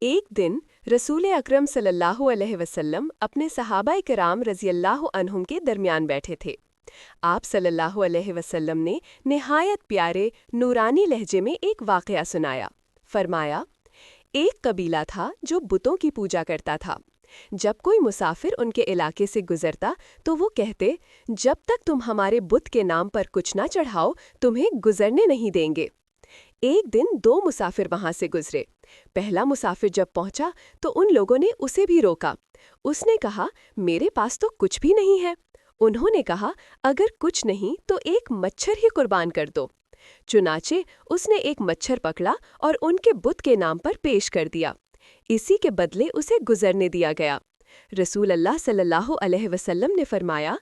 ایک دن رسول اکرم صلی اللہ علیہ وسلم اپنے صحابہ کرام رضی اللہ عنہم کے درمیان بیٹھے تھے۔ آپ صلی اللہ علیہ وسلم نے نہایت پیارے نورانی لہجے میں ایک واقعہ سنایا۔ فرمایا، ایک قبیلہ تھا جو بتوں کی پوجا کرتا تھا۔ جب کوئی مسافر ان کے علاقے سے گزرتا تو وہ کہتے، جب تک تم ہمارے بت کے نام پر کچھ نہ چڑھاؤ تمہیں گزرنے نہیں دیں گے۔ ایک دن دو مسافر وہاں سے گزرے۔ پہلا مسافر جب پہنچا تو ان لوگوں نے اسے بھی روکا۔ اس نے کہا، میرے پاس تو کچھ بھی نہیں ہے۔ انہوں نے کہا، اگر کچھ نہیں تو ایک مچھر ہی قربان کر دو۔ چنانچہ اس نے ایک مچھر پکڑا اور ان کے بت کے نام پر پیش کر دیا۔ اسی کے بدلے اسے گزرنے دیا گیا۔ رسول اللہ صلی اللہ علیہ وسلم نے فرمایا،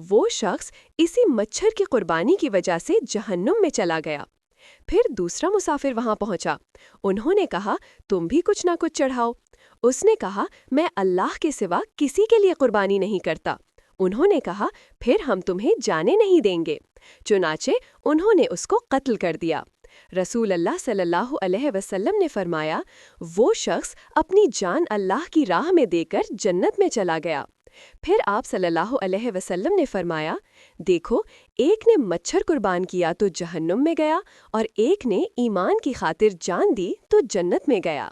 وہ شخص اسی مچھر کی قربانی کی وجہ سے جہنم میں چلا گیا۔ پھر دوسرا مسافر وہاں پہنچا۔ انہوں نے کہا، تم بھی کچھ نہ کچھ چڑھاؤ۔ اس نے کہا، میں اللہ کے سوا کسی کے لیے قربانی نہیں کرتا۔ انہوں نے کہا، پھر ہم تمہیں جانے نہیں دیں گے۔ چنانچہ انہوں نے اس کو قتل کر دیا۔ رسول اللہ صلی اللہ علیہ وسلم نے فرمایا، وہ شخص اپنی جان اللہ کی راہ میں دے کر جنت میں چلا گیا۔ پھر آپ صلی اللہ علیہ وسلم نے فرمایا، دیکھو، ایک نے مچھر قربان کیا تو جہنم میں گیا اور ایک نے ایمان کی خاطر جان دی تو جنت میں گیا۔